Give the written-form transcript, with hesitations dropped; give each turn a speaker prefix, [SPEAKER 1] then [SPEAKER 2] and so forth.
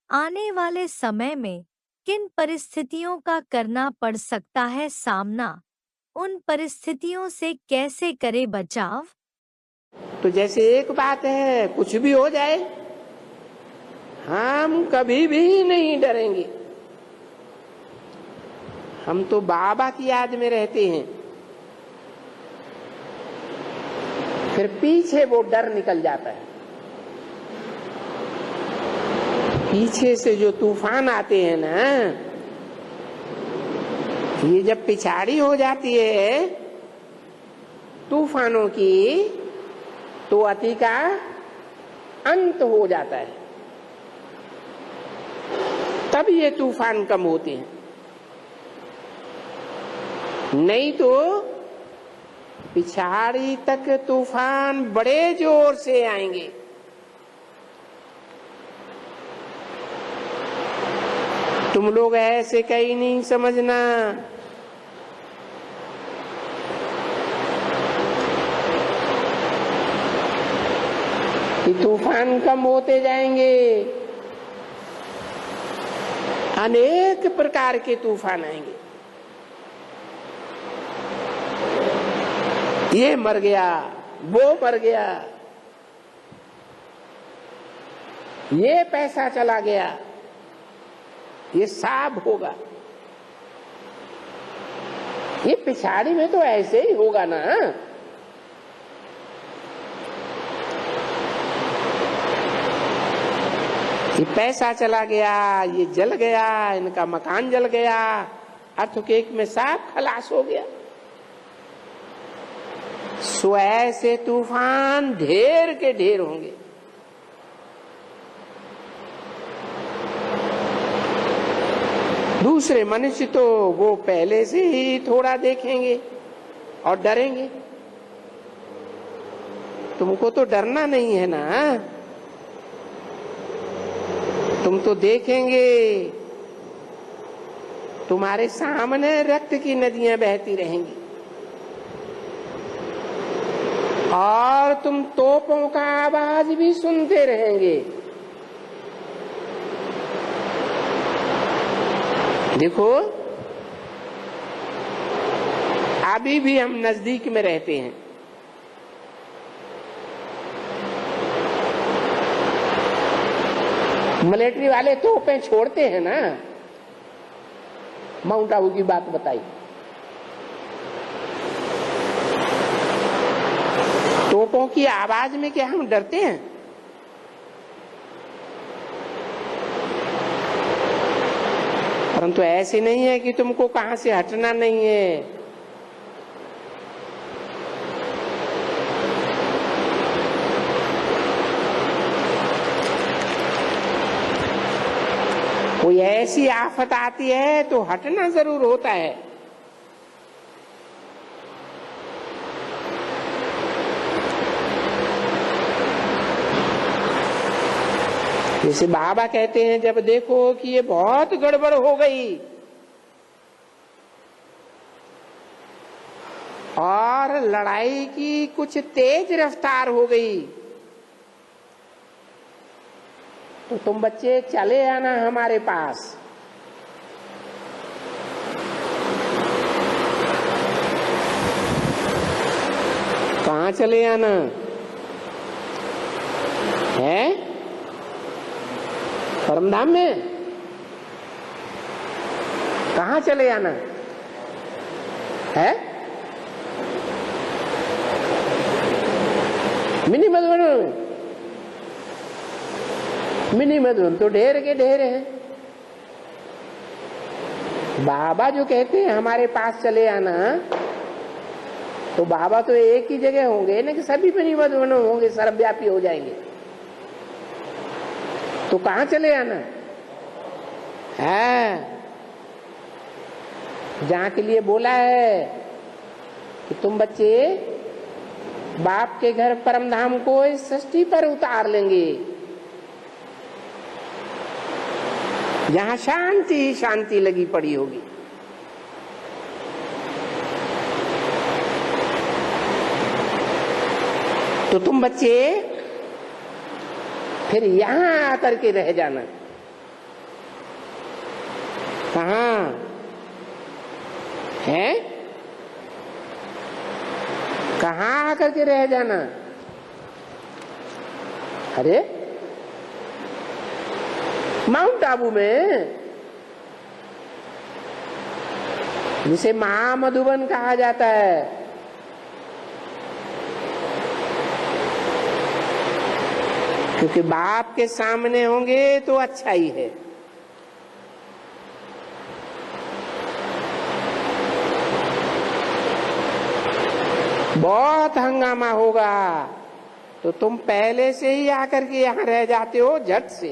[SPEAKER 1] आने वाले समय में किन परिस्थितियों का करना पड़ सकता है सामना? उन परिस्थितियों से कैसे करे बचाव?
[SPEAKER 2] तो जैसे एक बात है, कुछ भी हो जाए हम कभी भी नहीं डरेंगे। हम तो बाबा की याद में रहते हैं। फिर पीछे वो डर निकल जाता है। पीछे से जो तूफान आते हैं ना, ये जब पिछाड़ी हो जाती है तूफानों की, तो अति का अंत हो जाता है। तब ये तूफान कम होते हैं, नहीं तो पिछाड़ी तक तूफान बड़े जोर से आएंगे। तुम लोग ऐसे कहीं नहीं समझना। कि तूफान कम होते जाएंगे, अनेक प्रकार के तूफान आएंगे। ये मर गया, वो मर गया, ये पैसा चला गया, ये साब होगा। ये पिछाड़ी में तो ऐसे ही होगा ना। ये पैसा चला गया, ये जल गया, इनका मकान जल गया, अर्थक्वेक में साफ खलास हो गया। सो ऐसे तूफान ढेर के ढेर होंगे। दूसरे मनुष्य तो वो पहले से ही थोड़ा देखेंगे और डरेंगे। तुमको तो डरना नहीं है ना। तुम तो देखेंगे, तुम्हारे सामने रक्त की नदियां बहती रहेंगी और तुम तोपों का आवाज भी सुनते रहेंगे। देखो, अभी भी हम नजदीक में रहते हैं। मिलिट्री वाले तोपें छोड़ते हैं ना। माउंट आबू की बात बताई। तोपों की आवाज में क्या हम डरते हैं? परंतु ऐसे नहीं है कि तुमको कहां से हटना नहीं है। कोई ऐसी आफत आती है तो हटना जरूर होता है। जैसे बाबा कहते हैं, जब देखो कि ये बहुत गड़बड़ हो गई और लड़ाई की कुछ तेज रफ्तार हो गई, तो तुम बच्चे चले आना हमारे पास। कहाँ चले आना है? परमधाम में। कहाँ चले आना है? मिनी मधुबन। मिनी मधुबन तो ढेर के ढेर है। बाबा जो कहते हैं हमारे पास चले आना, तो बाबा तो एक ही जगह होंगे ना कि सभी मिनी मधुबन होंगे, सर्वव्यापी हो जाएंगे। तो कहाँ चले आना है? जहाँ के लिए बोला है कि तुम बच्चे बाप के घर परमधाम को इस सृष्टि पर उतार लेंगे, जहाँ शांति ही शांति लगी पड़ी होगी। तो तुम बच्चे फिर यहां आकर के रह जाना। कहाँ है? कहाँ आकर के रह जाना? अरे माउंट आबू में, जिसे महामधुबन कहा जाता है। क्योंकि बाप के सामने होंगे तो अच्छा ही है। बहुत हंगामा होगा तो तुम पहले से ही आकर के यहाँ रह जाते हो झट से।